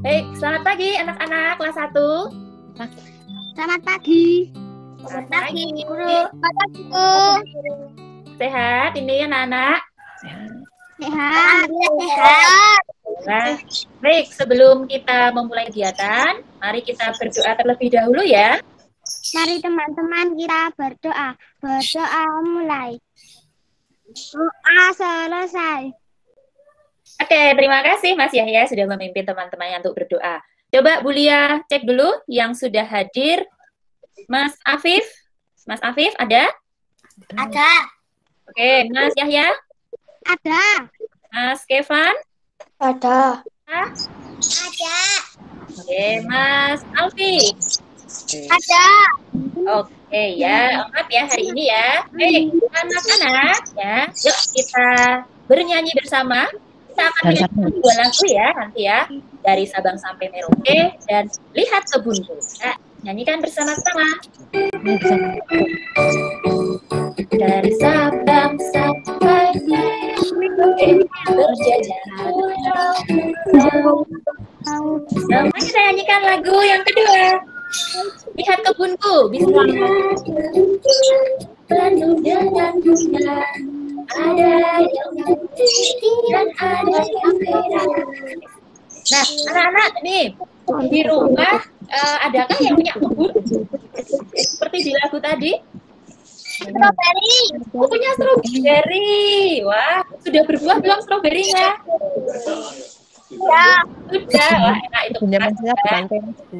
Baik, selamat pagi anak-anak kelas 1. Selamat pagi. Selamat pagi, Guru. Selamat pagi, Guru. Sehat ini anak-anak? Sehat. Sehat. Nah, baik, sebelum kita memulai kegiatan, mari kita berdoa terlebih dahulu ya. Mari teman-teman kita berdoa. Berdoa mulai. Doa selesai. Oke, terima kasih Mas Yahya sudah memimpin teman-temannya untuk berdoa. Coba Bu Lia cek dulu yang sudah hadir. Mas Afif ada? Ada. Oke, Mas Yahya? Ada. Mas Kevan? Ada. Hah? Ada. Oke, Mas Alfi? Ada. Oke ya, lengkap ya hari ini ya. Baik, anak-anak ya, yuk kita bernyanyi bersama. Kita akan menyanyi 2 lagu ya nanti ya, dari Sabang sampai Merauke dan Lihat Kebunku. Ya, nyanyikan bersama-sama. Dari Sabang sampai Merauke berjajar. Sekarang kita nyanyikan lagu yang kedua. Lihat kebunku, bisa penuh dengan bunga, ada yang putih dan ada yang merah. Nah, anak-anak nih di rumah adakah yang punya kebun seperti di lagu tadi? Strawberry. Punya stroberi. Wah, sudah berbuah belum stroberinya? Ya. Sudah, wah enak itu.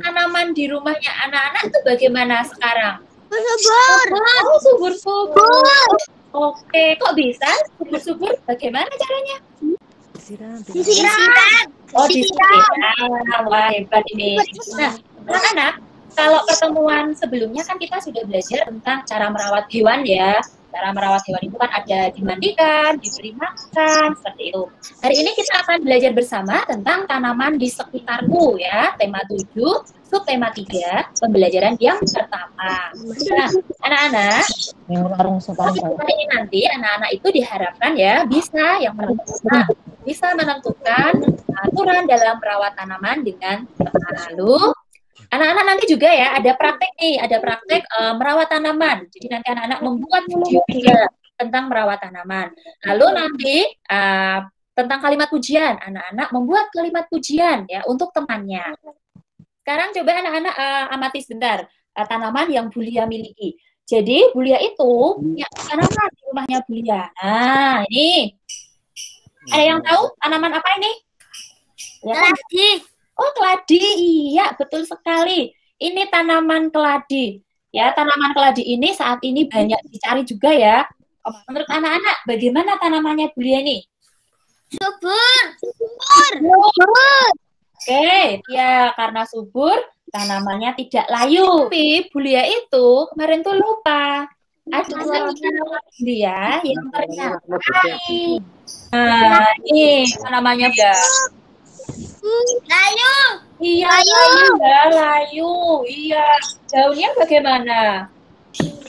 Tanaman di rumahnya anak-anak itu bagaimana sekarang? Subur. Oh, subur-subur. Oke, kok bisa subur-subur? Bagaimana caranya? Disiram. Oh, disiram. Wah, hebat ini. Nah, anak-anak, kalau pertemuan sebelumnya kan kita sudah belajar tentang cara merawat hewan ya. Cara merawat hewan itu kan ada dimandikan, diberi makan, seperti itu. Hari ini kita akan belajar bersama tentang tanaman di sekitarku ya. Tema 7, subtema 3, pembelajaran yang pertama. Nah, anak-anak, hari ini nanti anak-anak itu diharapkan ya bisa menentukan aturan dalam merawat tanaman dengan tepat. Lalu anak-anak nanti juga ya ada praktek merawat tanaman. Jadi nanti anak-anak membuat video juga tentang merawat tanaman. Lalu nanti tentang kalimat pujian, anak-anak membuat kalimat pujian ya untuk temannya. Sekarang coba anak-anak amati sebentar tanaman yang Bu Lia miliki. Jadi Bu Lia itu punya tanaman di rumahnya Bu Lia. Nah, ini ada yang tahu tanaman apa ini? Keladi. Oh, keladi, iya betul sekali. Ini tanaman keladi. Ya, tanaman keladi ini saat ini banyak dicari juga ya. Menurut anak-anak, bagaimana tanamannya Bu Lia ini? Subur. Oke, ya karena subur, tanamannya tidak layu. Tapi Bu Lia itu kemarin tuh lupa. Ada tanaman Bu Lia yang ternyata layu. Nah, ini tanamannya ya. Layu. Iya, layu. Iya. Daunnya bagaimana?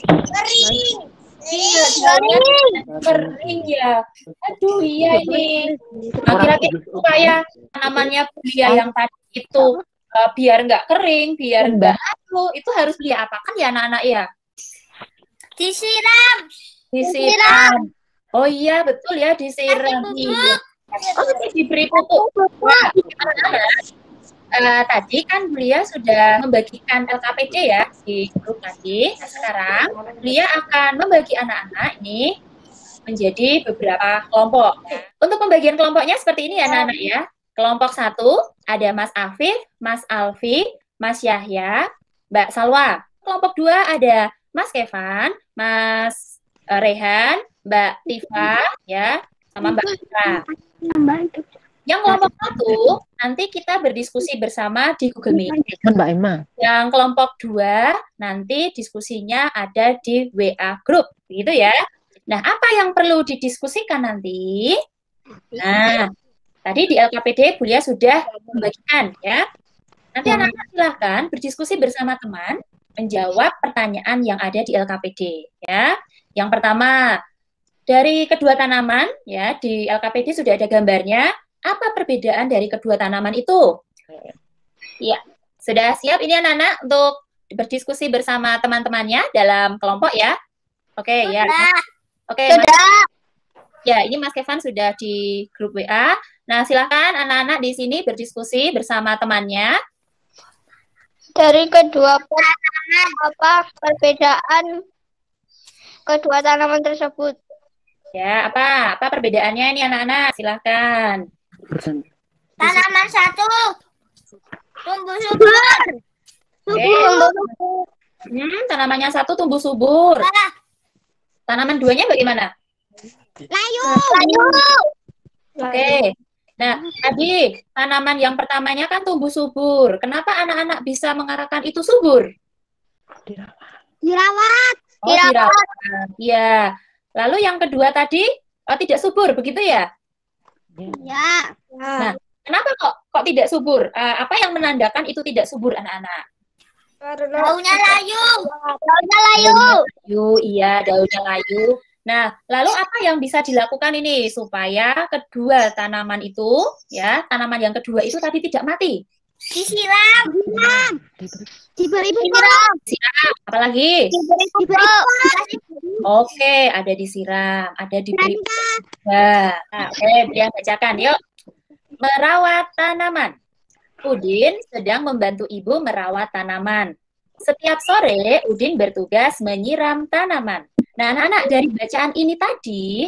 Kering. Iya, daunnya kering ya. Aduh, iya ini. Nah, kira-kira supaya tanamannya Bulia yang tadi itu biar nggak kering, biar nggak layu, itu harus beli apa kan ya anak-anak ya? Disiram. Oh iya, betul ya, disiram. Iya. Oh, diberi pupuk. Tadi kan Bulia sudah membagikan LKPD ya di grup tadi. Nah, sekarang Bulia akan membagi anak-anak ini menjadi beberapa kelompok. Untuk pembagian kelompoknya seperti ini ya anak-anak ya. Kelompok 1 ada Mas Afif, Mas Alfi, Mas Yahya, Mbak Salwa. Kelompok 2 ada Mas Kevan, Mas Rehan, Mbak Tifa ya, sama Mbak Ira. Yang kelompok 1 nanti kita berdiskusi bersama di Google Meet. Mbak Emma. Yang kelompok 2 nanti diskusinya ada di WA Group, gitu ya. Nah, apa yang perlu didiskusikan nanti? Nah, tadi di LKPD Bulia sudah membagikan ya. Nanti anak-anak silahkan berdiskusi bersama teman, menjawab pertanyaan yang ada di LKPD ya. Yang pertama, dari kedua tanaman ya di LKPD sudah ada gambarnya. Apa perbedaan dari kedua tanaman itu? Iya, sudah siap ini anak-anak untuk berdiskusi bersama teman-temannya dalam kelompok ya? Oke, ya. Oke, ya, ini Mas Kevin sudah di grup WA. Nah, silakan anak-anak di sini berdiskusi bersama temannya. Dari kedua perbedaan kedua tanaman tersebut? Ya, apa perbedaannya ini anak-anak? Silakan. Tanaman satu tumbuh subur. Tanamannya satu tumbuh subur. Tanaman duanya bagaimana? Layu. Oke. Nah, tadi tanaman yang pertamanya kan tumbuh subur. Kenapa anak-anak bisa mengarahkan itu subur? Dirawat. Oh, dirawat. Ya. Lalu yang kedua tadi tidak subur, begitu ya? Ya. Nah, kenapa kok tidak subur? Apa yang menandakan itu tidak subur, anak-anak? Daunnya layu. Iya, daunnya layu. Nah, lalu apa yang bisa dilakukan ini supaya kedua tanaman itu, ya, tanaman yang kedua itu tadi tidak mati? Disiram. Diberi pupuk. Disiram. Apalagi? Diberi pupuk. Oke, ada disiram, ada diberi pupuk. Nah, oke, Brian bacakan. Yuk. Merawat tanaman. Udin sedang membantu ibu merawat tanaman. Setiap sore, Udin bertugas menyiram tanaman. Nah, anak-anak, dari bacaan ini tadi,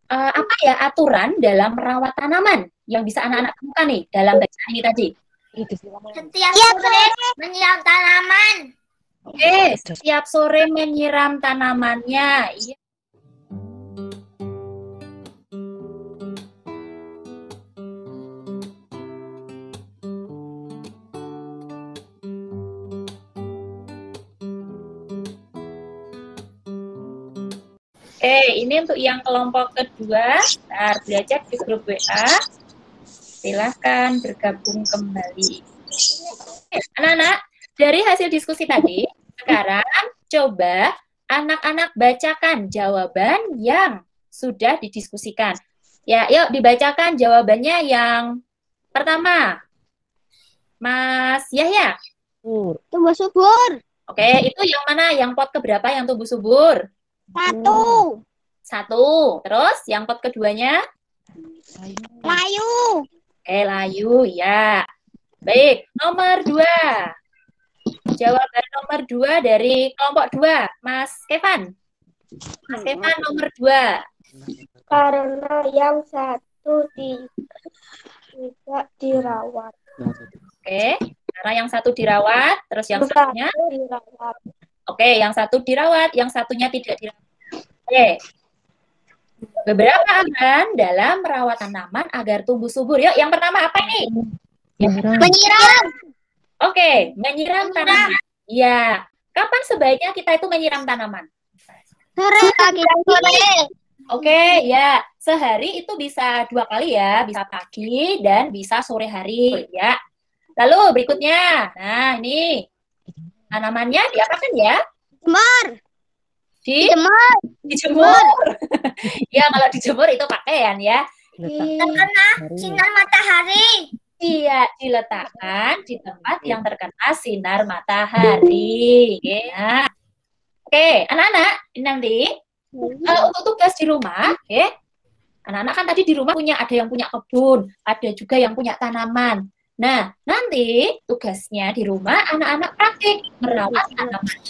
apa ya aturan dalam merawat tanaman yang bisa anak-anak temukan nih dalam bacaan ini tadi? Setiap sore menyiram tanaman. Oke, setiap sore menyiram tanamannya. Iya. Oke, ini untuk yang kelompok kedua. Nah, belajar di grup WA. Silahkan bergabung kembali. Oke, anak-anak, dari hasil diskusi tadi, sekarang coba anak-anak bacakan jawaban yang sudah didiskusikan. Ya, yuk dibacakan jawabannya yang pertama. Mas Yahya. Tumbuh subur. Oke, itu yang mana? Yang pot keberapa yang tumbuh subur? Satu. Terus yang pot keduanya? Layu. Oke, layu, ya. Baik, nomor 2. Jawaban nomor 2 dari kelompok 2. Mas Kevin. Mas Kevin nomor 2. Karena yang satu tidak dirawat. Oke, karena yang satu dirawat, terus yang satunya? Dirawat. Oke, yang satu dirawat, yang satunya tidak dirawat. Oke. Beberapa aturan dalam merawat tanaman agar tumbuh subur. Yuk, yang pertama apa ini? Menyiram. Oke, menyiram tanaman. Ya. Kapan sebaiknya kita itu menyiram tanaman? Sore. Oke, ya. Sehari itu bisa 2 kali ya. Bisa pagi dan bisa sore hari. Ya. Lalu berikutnya. Nah, ini. Tanamannya diapakan ya? Dijemur. Ya, kalau dijemur itu pakaian ya. Terkena sinar matahari. Iya, diletakkan di tempat yang terkena sinar matahari. Ya. Oke, anak-anak, nanti untuk tugas di rumah, oke. Anak-anak kan tadi di rumah ada yang punya kebun, ada juga yang punya tanaman. Nah, nanti tugasnya di rumah anak-anak praktik merawat tanaman.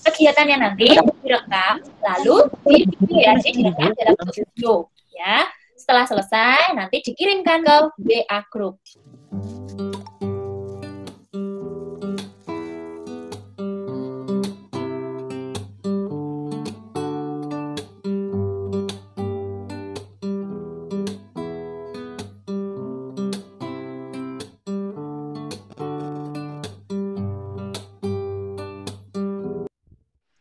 Kegiatannya nanti direkam, lalu direkam dalam video, ya. Setelah selesai, nanti dikirimkan ke WA Group.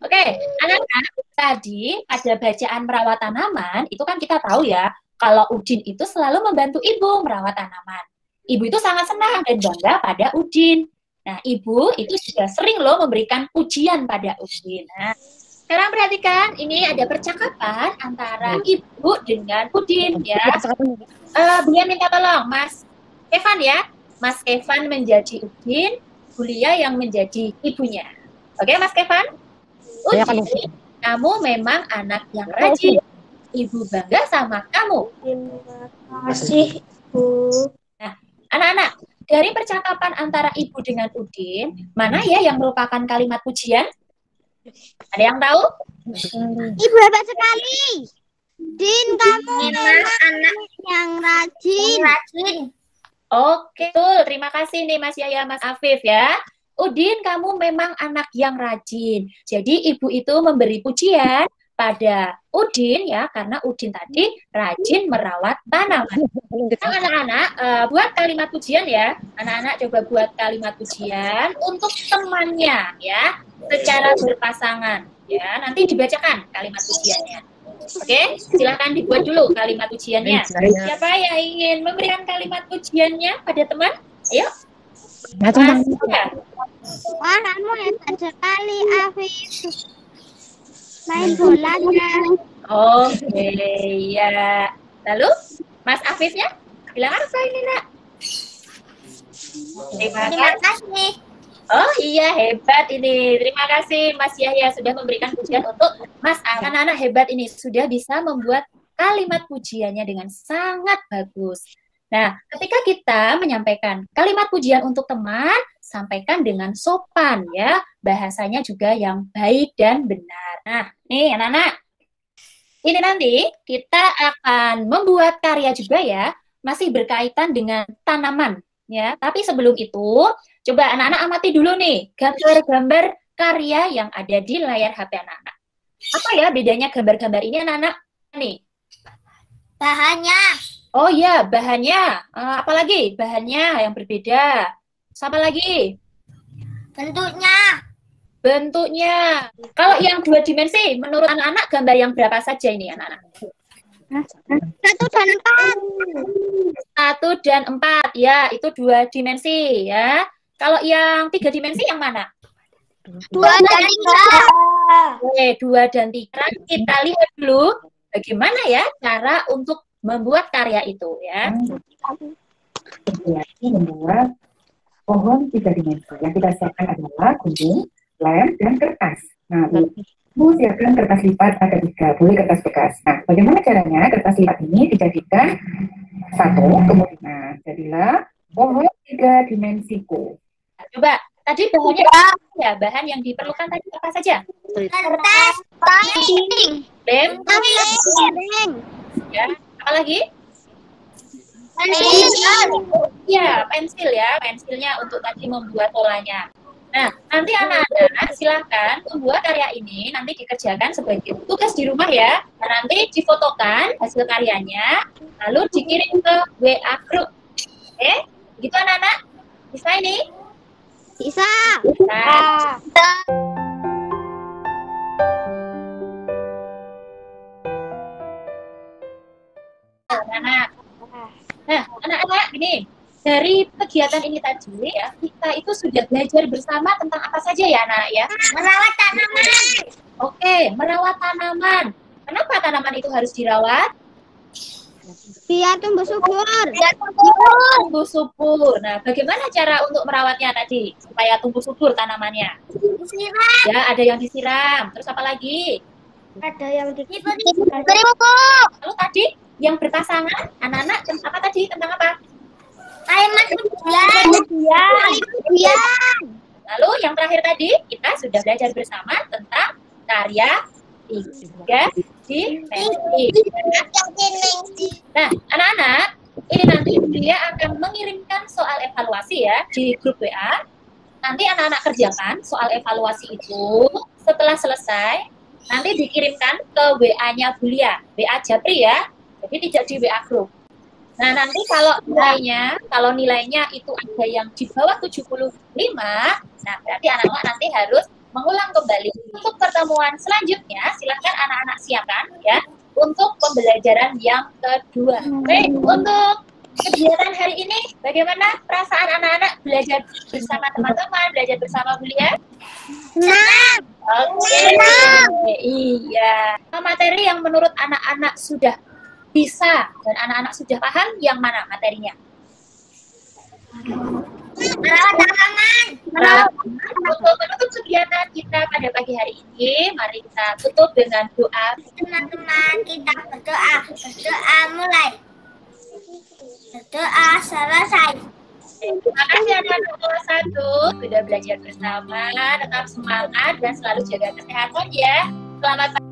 Oke, anak-anak, tadi pada bacaan merawat tanaman, itu kan kita tahu ya, kalau Udin itu selalu membantu ibu merawat tanaman. Ibu itu sangat senang dan bangga pada Udin. Nah, ibu itu juga sering loh memberikan pujian pada Udin. Nah, sekarang perhatikan, ini ada percakapan antara ibu dengan Udin ya. Beliau minta tolong, Mas Evan ya. Mas Kevin menjadi Udin, Bulia yang menjadi ibunya. Oke, Mas Kevin? Udin, kamu memang anak yang rajin. Ibu bangga sama kamu. Terima kasih, Bu. Nah, anak-anak, dari percakapan antara ibu dengan Udin, mana ya yang merupakan kalimat pujian? Ada yang tahu? Ibu hebat sekali. Din, kamu memang anak yang rajin. Oke, betul. Terima kasih nih Mas Yaya, Mas Afif ya. Udin, kamu memang anak yang rajin. Jadi ibu itu memberi pujian pada Udin ya, karena Udin tadi rajin merawat tanaman. Anak-anak, buat kalimat pujian ya. Anak-anak coba buat kalimat pujian untuk temannya ya, secara berpasangan ya. Nanti dibacakan kalimat pujiannya. Oke, silakan dibuat dulu kalimat pujiannya. Siapa yang ingin memberikan kalimat pujiannya pada teman? Ayo. Mas, Wah, kamu hebat sekali, Afif. Main bolanya. Oke, ya. Lalu, Mas Afifnya? Bilang apa ini, Nak? Terima kasih. Oh iya, hebat ini. Terima kasih Mas Yahya sudah memberikan pujian untuk Mas. Anak-anak hebat ini sudah bisa membuat kalimat pujiannya dengan sangat bagus. Nah, ketika kita menyampaikan kalimat pujian untuk teman, sampaikan dengan sopan ya. Bahasanya juga yang baik dan benar. Nah, nih anak-anak. Ini nanti kita akan membuat karya juga ya. Masih berkaitan dengan tanaman ya. Tapi sebelum itu, coba anak-anak amati dulu nih gambar-gambar karya yang ada di layar HP anak-anak. Apa ya bedanya gambar-gambar ini anak-anak? Nih. Bahannya. Oh iya, bahannya. Apalagi bahannya yang berbeda. Sama lagi? Bentuknya. Bentuknya. Kalau yang 2 dimensi, menurut anak-anak gambar yang berapa saja ini anak-anak? 1 dan 1 4. dan 4, ya itu 2 dimensi ya. Kalau yang 3 dimensi yang mana? 2 dan 3. Oke, 2 dan 3. Kita lihat dulu bagaimana ya cara untuk membuat karya itu ya. Membuat pohon 3 dimensi. Yang kita siapkan adalah gunting, lem, dan kertas. Nah, Ibu siapkan kertas lipat ada 3, boleh kertas bekas. Nah, bagaimana caranya kertas lipat ini dijadikan satu, kemudian nah, jadilah pohon 3 dimensiku. Coba, tadi bahannya ya, bahan yang diperlukan tadi apa saja? Kertas, pensil, Lem, pensil, ya, apa lagi? pensil. Ya, pensil ya, pensilnya untuk tadi membuat polanya. Nah, nanti anak-anak silahkan membuat karya ini nanti dikerjakan sebagai tugas di rumah ya. Nah, nanti difotokan hasil karyanya, lalu dikirim ke WA group. Oke, gitu anak-anak? Bisa ini? Bisa. Nah, anak-anak. Nah, anak-anak gini, dari kegiatan ini tadi ya, kita itu sudah belajar bersama tentang apa saja ya anak ya? Merawat tanaman. Oke, merawat tanaman. Kenapa tanaman itu harus dirawat? Biar tumbuh subur. Tumbuh subur. Nah, bagaimana cara untuk merawatnya tadi supaya tumbuh subur tanamannya? Disiram. Ya, ada yang disiram. Terus apa lagi? Ada yang diberi pupuk. Lalu tadi yang berpasangan, anak-anak apa tadi? Tentang apa? Tanaman kemudian. Lalu yang terakhir tadi kita sudah belajar bersama tentang karya 3 dimensi. Nah, anak-anak, ini nanti dia akan mengirimkan soal evaluasi ya di grup WA. Nanti anak-anak kerjakan soal evaluasi itu. Setelah selesai, nanti dikirimkan ke WA-nya Bulia, WA Japri ya. Jadi tidak di WA grup. Nah, nanti kalau nilainya itu ada yang di bawah 75, nah berarti anak-anak nanti harus mengulang kembali. Untuk pertemuan selanjutnya, silahkan anak-anak siapkan ya untuk pembelajaran yang kedua. Baik, untuk kegiatan hari ini, bagaimana perasaan anak-anak belajar bersama teman-teman, belajar bersama Bulia? Senang. Oke, iya. Materi yang menurut anak-anak sudah bisa dan anak-anak sudah paham yang mana materinya? Merawat tanaman. Untuk menutup kegiatan kita pada pagi hari ini, mari kita tutup dengan doa. Teman-teman, kita berdoa. Berdoa mulai. Berdoa selesai. Terima kasih anak-anak kelas 1 sudah belajar bersama. Tetap semangat dan selalu jaga kesehatan ya. Selamat pagi.